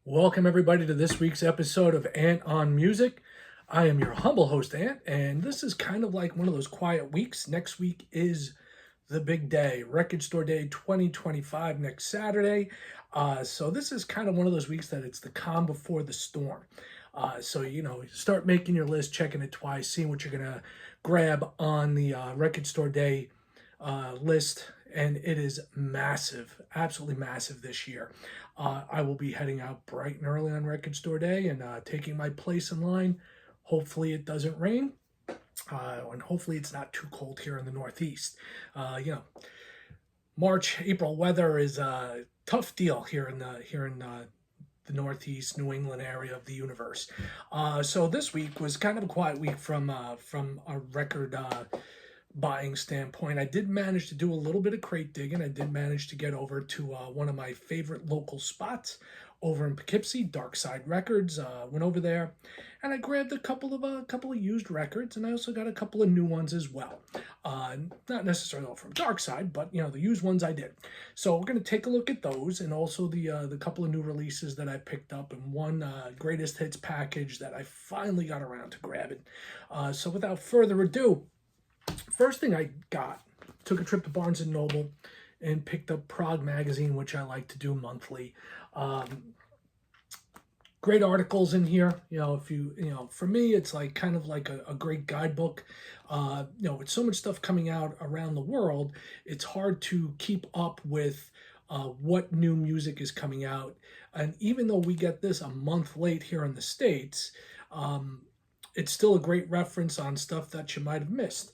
Welcome, everybody, to this week's episode of Ant on Music. I am your humble host, Ant, and this is kind of like one of those quiet weeks. Next week is the big day, Record Store Day 2025, next Saturday. So this is kind of one of those weeks that it's the calm before the storm. Start making your list, checking it twice, seeing what you're going to grab on the Record Store Day list, and it is massive, absolutely massive this year. I will be heading out bright and early on Record Store Day and taking my place in line. Hopefully it doesn't rain, and hopefully it's not too cold here in the Northeast. March, April weather is a tough deal here in the Northeast, New England area of the universe. So this week was kind of a quiet week from a record buying standpoint. I did manage to do a little bit of crate digging. I did manage to get over to one of my favorite local spots over in Poughkeepsie, Dark Side Records. Went over there and I grabbed a couple of used records, and I also got a couple of new ones as well. Not necessarily all from Dark Side, but the used ones I did. So we're going to take a look at those, and also the couple of new releases that I picked up, and one greatest hits package that I finally got around to grabbing. So without further ado, first thing I got, took a trip to Barnes & Noble and picked up Prog Magazine, which I like to do monthly. Great articles in here. For me, it's like kind of like a great guidebook. With so much stuff coming out around the world, it's hard to keep up with what new music is coming out. And even though we get this a month late here in the States, it's still a great reference on stuff that you might have missed.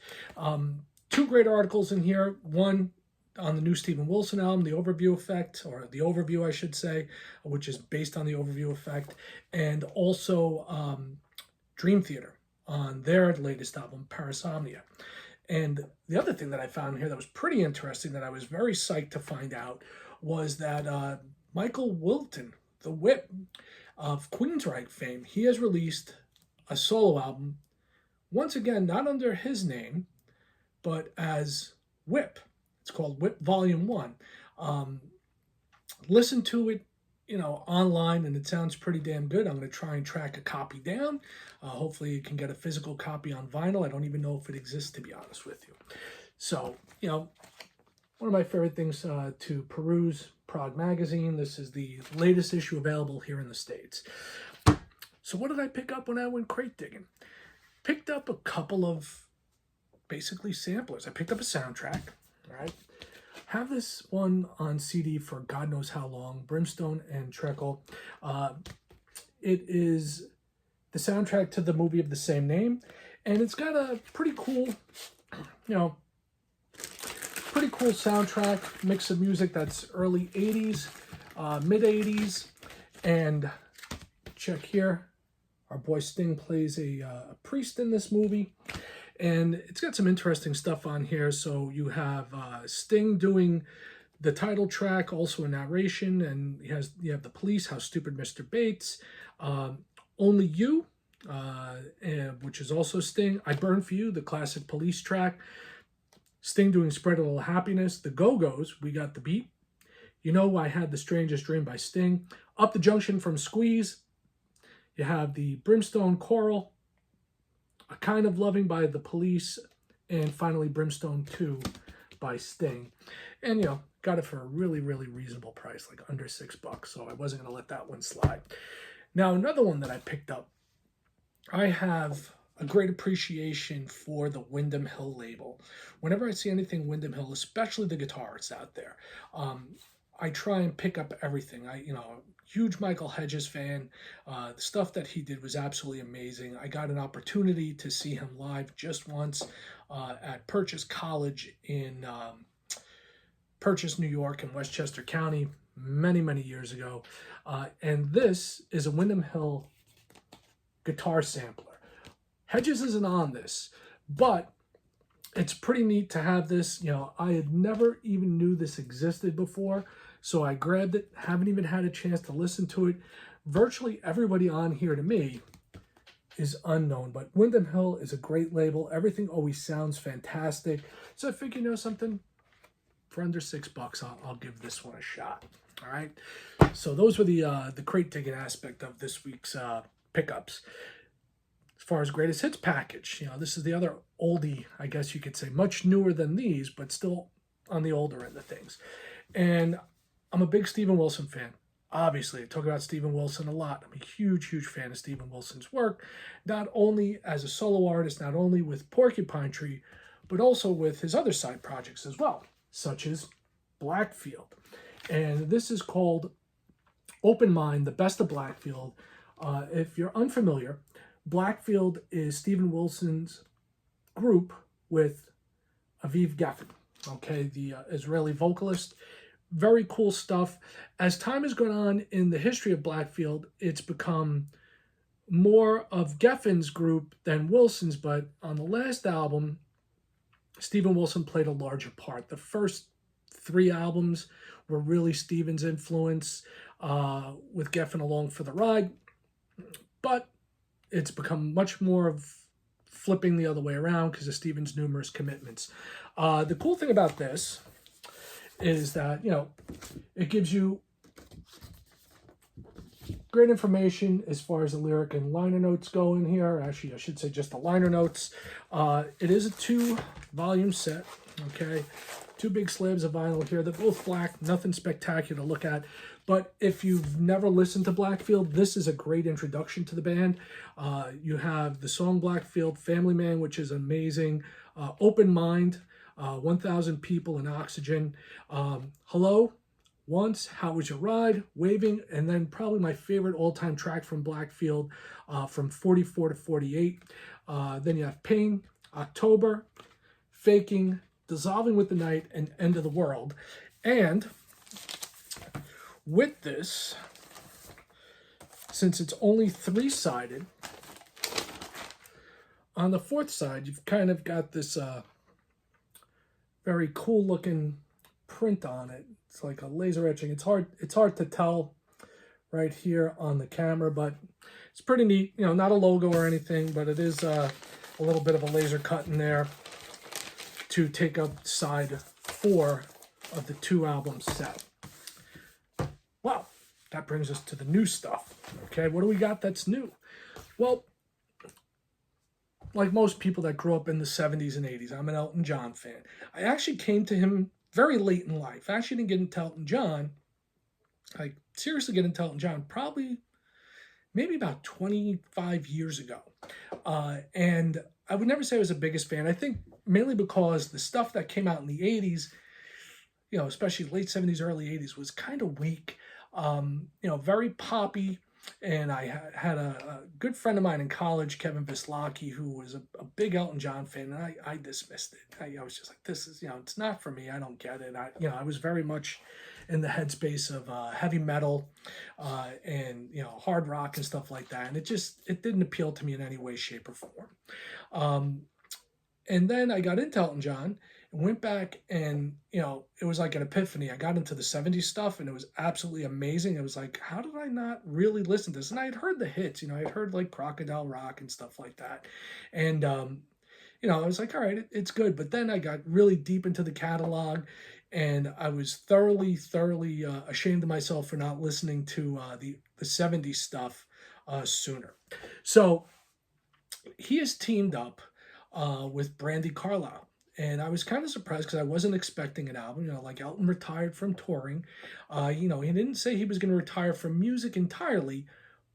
Two great articles in here. One on the new Steven Wilson album, The Overview Effect, or The Overview, I should say, which is based on The Overview Effect, and also Dream Theater on their latest album, Parasomnia. And the other thing that I found here that was pretty interesting, that I was very psyched to find out, was that Michael Wilton, the Whip of Queensryche fame, he has released a solo album, once again, not under his name, but as Whip. It's called Whip Volume 1. Listen to it, online, and it sounds pretty damn good. I'm going to try and track a copy down. Hopefully you can get a physical copy on vinyl. I don't even know if it exists, to be honest with you. So, one of my favorite things to peruse, Prog Magazine. This is the latest issue available here in the States. So what did I pick up when I went crate digging? Picked up a couple of basically samplers. I picked up a soundtrack, all right? Have this one on CD for God knows how long, Brimstone and Treacle. It is the soundtrack to the movie of the same name, and it's got a pretty cool soundtrack, mix of music that's early 80s, mid 80s, and check here. Our boy Sting plays a priest in this movie, and it's got some interesting stuff on here. So you have Sting doing the title track, also a narration, and you have the police, How Stupid Mr. Bates, Only You, which is also Sting, I Burn For You, the classic police track, Sting doing Spread a Little Happiness, The Go-Go's, We Got the Beat, I Had the Strangest Dream by Sting, Up the Junction from Squeeze. You have the Brimstone Choral, A Kind of Loving by the Police, and finally Brimstone 2 by Sting. And, got it for a really, really reasonable price, like under $6, so I wasn't going to let that one slide. Now, another one that I picked up, I have a great appreciation for the Windham Hill label. Whenever I see anything Windham Hill, especially the guitarists out there, I try and pick up everything. Huge Michael Hedges fan. The stuff that he did was absolutely amazing. I got an opportunity to see him live just once at Purchase College in Purchase, New York in Westchester County many, many years ago. And this is a Windham Hill guitar sampler. Hedges isn't on this, but it's pretty neat to have this. I had never even knew this existed before, so I grabbed it. Haven't even had a chance to listen to it. Virtually everybody on here to me is unknown, but Windham Hill is a great label. Everything always sounds fantastic. So I figured, something for under $6, I'll give this one a shot. All right. So those were the crate digging aspect of this week's pickups. As far as greatest hits package, this is the other oldie, I guess you could say, much newer than these, but still on the older end of things. And I'm a big Steven Wilson fan. Obviously, I talk about Steven Wilson a lot. I'm a huge, huge fan of Steven Wilson's work, not only as a solo artist, not only with Porcupine Tree, but also with his other side projects as well, such as Blackfield. And this is called Open Mind, the Best of Blackfield. If you're unfamiliar, Blackfield is Steven Wilson's group with Aviv Geffen, okay, the Israeli vocalist. Very cool stuff. As time has gone on in the history of Blackfield, it's become more of Geffen's group than Wilson's, but on the last album, Steven Wilson played a larger part. The first 3 albums were really Steven's influence, with Geffen along for the ride, but it's become much more of flipping the other way around because of Steven's numerous commitments. The cool thing about this is that, it gives you great information as far as the lyric and liner notes go in here. Actually, I should say just the liner notes. It is a 2-volume set, okay? 2 big slabs of vinyl here. They're both black, nothing spectacular to look at. But if you've never listened to Blackfield, this is a great introduction to the band. You have the song Blackfield, Family Man, which is amazing, Open Mind, 1,000 People in Oxygen, Hello, Once, How Was Your Ride, Waving, and then probably my favorite all-time track from Blackfield, from 44 to 48. Then you have Pain, October, Faking, Dissolving with the Night, and End of the World. And with this, since it's only 3-sided, on the 4th side, you've kind of got this very cool looking print on it. It's like a laser etching. It's hard to tell right here on the camera, but it's pretty neat. Not a logo or anything, but it is a little bit of a laser cut in there to take up side 4 of the 2-album set. Well, that brings us to the new stuff. Okay, what do we got that's new? Well, like most people that grew up in the 70s and 80s, I'm an Elton John fan. I actually came to him very late in life. I actually didn't get into Elton John. I seriously get into Elton John probably maybe about 25 years ago. And I would never say I was the biggest fan. I think mainly because the stuff that came out in the 80s, especially late 70s, early 80s, was kind of weak, very poppy. And I had a good friend of mine in college, Kevin Vislaki, who was a big Elton John fan, and I dismissed it. I was just like, this is, it's not for me. I don't get it. I was very much in the headspace of heavy metal and, hard rock and stuff like that. And it didn't appeal to me in any way, shape, or form. And then I got into Elton John and went back and, it was like an epiphany. I got into the 70s stuff and it was absolutely amazing. It was like, how did I not really listen to this? And I had heard the hits, I had heard like Crocodile Rock and stuff like that. And, I was like, all right, it's good. But then I got really deep into the catalog and I was thoroughly ashamed of myself for not listening to the 70s stuff sooner. So he has teamed up with Brandi Carlile. And I was kind of surprised because I wasn't expecting an album. Like Elton retired from touring. He didn't say he was going to retire from music entirely,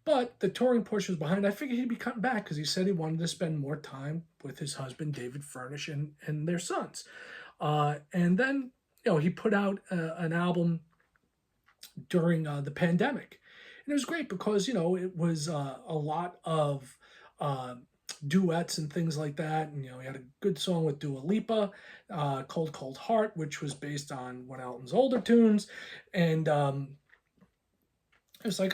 but the touring push was behind. I figured he'd be cutting back because he said he wanted to spend more time with his husband, David Furnish, and their sons. And then, he put out an album during the pandemic. And it was great because, it was a lot of duets and things like that. And, he had a good song with Dua Lipa, Cold Cold Heart, which was based on one of Elton's older tunes. And it was like,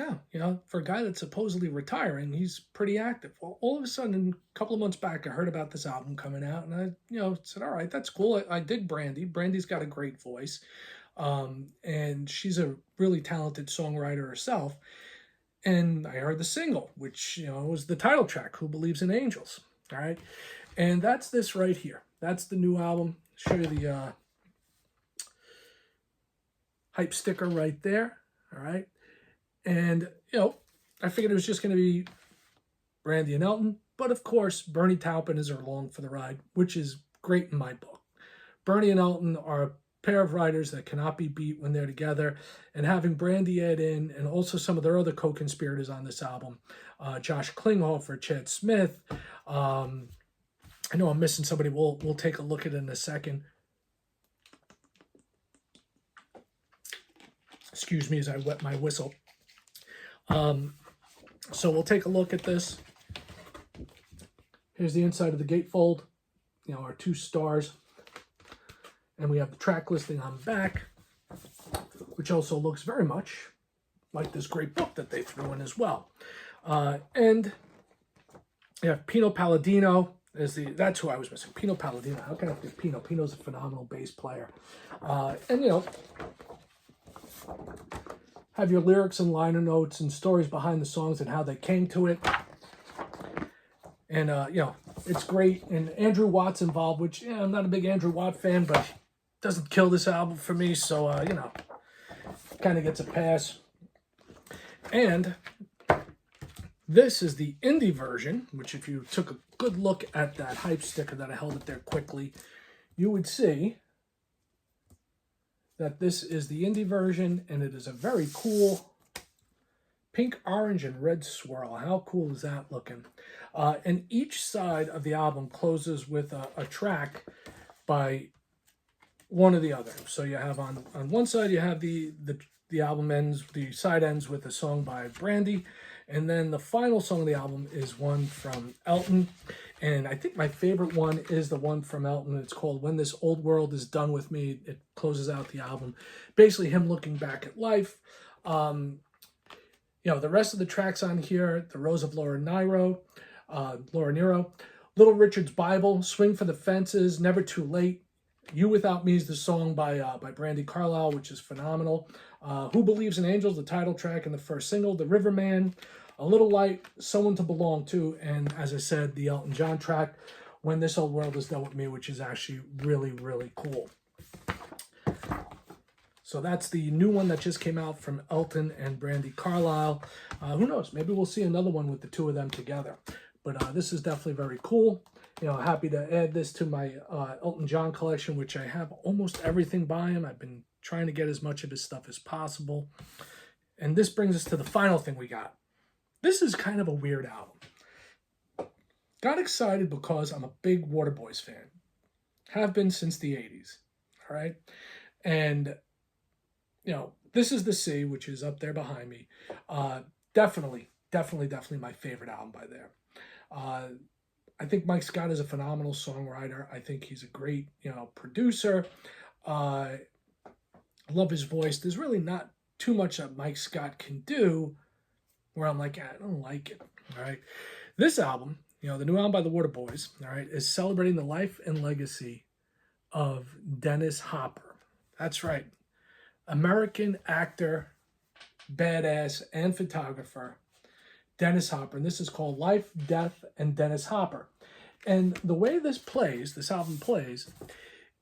for a guy that's supposedly retiring, he's pretty active. Well, all of a sudden, a couple of months back, I heard about this album coming out, and I, said, all right, that's cool. I dig Brandi. Brandi's got a great voice, and she's a really talented songwriter herself. And I heard the single, which, was the title track, Who Believes in Angels, all right? And that's this right here. That's the new album. Show you hype sticker right there. All right. And, you know, I figured it was just going to be Brandi and Elton. But, of course, Bernie Taupin is along for the ride, which is great in my book. Bernie and Elton are a pair of writers that cannot be beat when they're together. And having Brandi add in, and also some of their other co-conspirators on this album, Josh Klinghoffer, Chad Smith. I know I'm missing somebody. We'll take a look at it in a second. Excuse me as I wet my whistle. So we'll take a look at this. Here's the inside of the gatefold. You know, our 2 stars. And we have the track listing on the back, which also looks very much like this great book that they threw in as well. And you have Pino Palladino. That's who I was missing. Pino Palladino. How can I forget Pino? Pino's a phenomenal bass player. And, you know, have your lyrics and liner notes and stories behind the songs and how they came to it. And, you know, it's great. And Andrew Watt's involved, which, yeah, I'm not a big Andrew Watt fan, but doesn't kill this album for me. So, you know, kind of gets a pass. And this is the indie version, which if you took a good look at that hype sticker that I held it there quickly, you would see that this is the indie version, and it is a very cool pink, orange, and red swirl. How cool is that looking? And each side of the album closes with a track by one or the other. So you have on one side, you have the album ends, the side ends with a song by Brandi, and then the final song of the album is one from Elton. And I think my favorite one is the one from Elton. It's called When This Old World Is Done With Me. It closes out the album. Basically him looking back at life. You know, the rest of the tracks on here, The Rose of Laura Nyro, Little Richard's Bible, Swing for the Fences, Never Too Late, You Without Me is the song by Brandi Carlile, which is phenomenal. Who Believes in Angels, the title track and the first single, The Riverman, A Little Light, Someone to Belong To, and as I said, the Elton John track, When This Old World Is Done With Me, which is actually really, really cool. So that's the new one that just came out from Elton and Brandi Carlile. Who knows? Maybe we'll see another one with the 2 of them together. But this is definitely very cool. You know, happy to add this to my Elton John collection, which I have almost everything by him. I've been trying to get as much of his stuff as possible. And this brings us to the final thing we got. This is kind of a weird album. Got excited because I'm a big Waterboys fan. Have been since the 80s. All right? And, you know, this is The Sea, which is up there behind me. Definitely my favorite album by there. I think Mike Scott is a phenomenal songwriter. I think he's a great, you know, producer. I love his voice. There's really not too much that Mike Scott can do where I'm like, I don't like it. All right. This album, you know, the new album by the Waterboys, all right, is celebrating the life and legacy of Dennis Hopper. That's right. American actor, badass, and photographer, Dennis Hopper. And this is called Life, Death, and Dennis Hopper. And the way this album plays,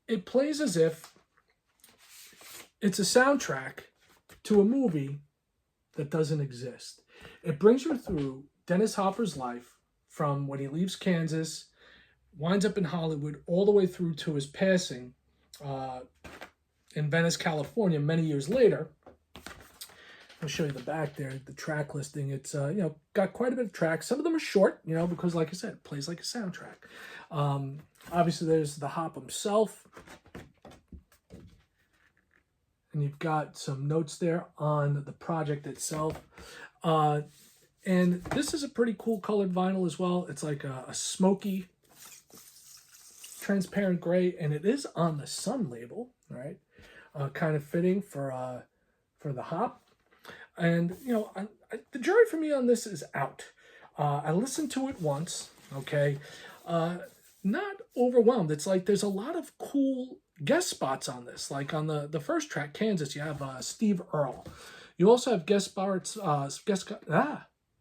it plays as if it's a soundtrack to a movie that doesn't exist. It brings you through Dennis Hopper's life from when he leaves Kansas, winds up in Hollywood, all the way through to his passing in Venice, California, many years later. I'll show you the back there, the track listing. It's, you know, got quite a bit of tracks. Some of them are short, you know, because like I said, it plays like a soundtrack. Obviously, there's the Hop himself. And you've got some notes there on the project itself. And this is a pretty cool colored vinyl as well. It's like a smoky, transparent gray, and it is on the Sun label, right? Kind of fitting for the Hop. And, you know, the jury for me on this is out. I listened to it once, okay? Not overwhelmed. It's like there's a lot of cool guest spots on this. Like on the first track, Kansas, you have Steve Earle. You also have guest spots,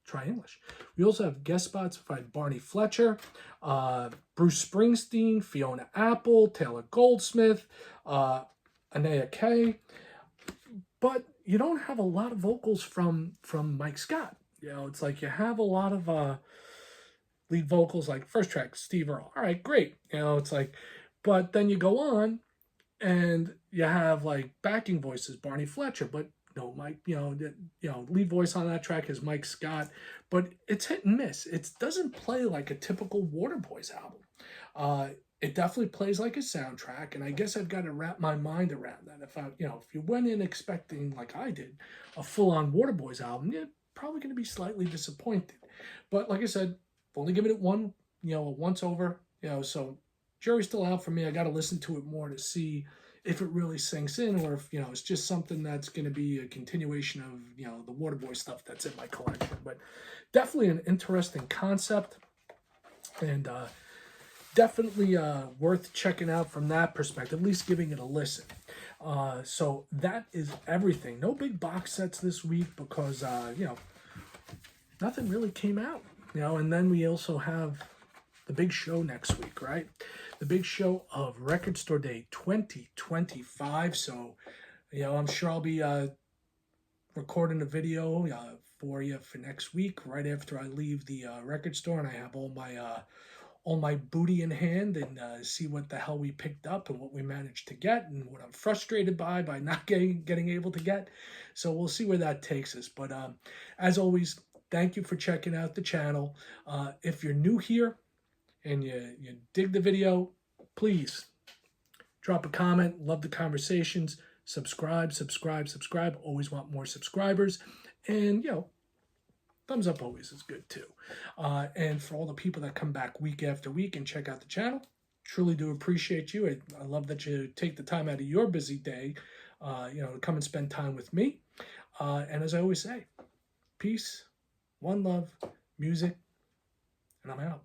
try English. We also have guest spots by Barney Fletcher, Bruce Springsteen, Fiona Apple, Taylor Goldsmith, Anaya Kay. but you don't have a lot of vocals from Mike Scott. It's like you have a lot of lead vocals, like first track, Steve Earle. All right, great. It's like, but then you go on and you have like backing voices, Barney Fletcher, but no, Mike, lead voice on that track is Mike Scott, but it's hit and miss. It doesn't play like a typical Waterboys album. It definitely plays like a soundtrack, and I guess I've got to wrap my mind around that. If you went in expecting, like I did, a full-on Waterboys album, you're probably going to be slightly disappointed. But like I said, I've only given it one, a once over, so jury's still out for me. I got to listen to it more to see if it really sinks in, or if it's just something that's going to be a continuation of the Waterboy stuff that's in my collection. But definitely an interesting concept, and definitely worth checking out from that perspective, at least giving it a listen. So that is everything. No big box sets this week because nothing really came out. And then we also have the big show next week, right? The big show of Record Store Day 2025. So, I'm sure I'll be recording a video for you for next week, right after I leave the record store and I have all my booty in hand and see what the hell we picked up and what we managed to get and what I'm frustrated by not getting able to get. So we'll see where that takes us. But as always, thank you for checking out the channel. If you're new here and you dig the video, please drop a comment. Love the conversations. Subscribe. Always want more subscribers. And, thumbs up always is good too. And for all the people that come back week after week and check out the channel, truly do appreciate you. I love that you take the time out of your busy day, to come and spend time with me. And as I always say, peace, one love, music, and I'm out.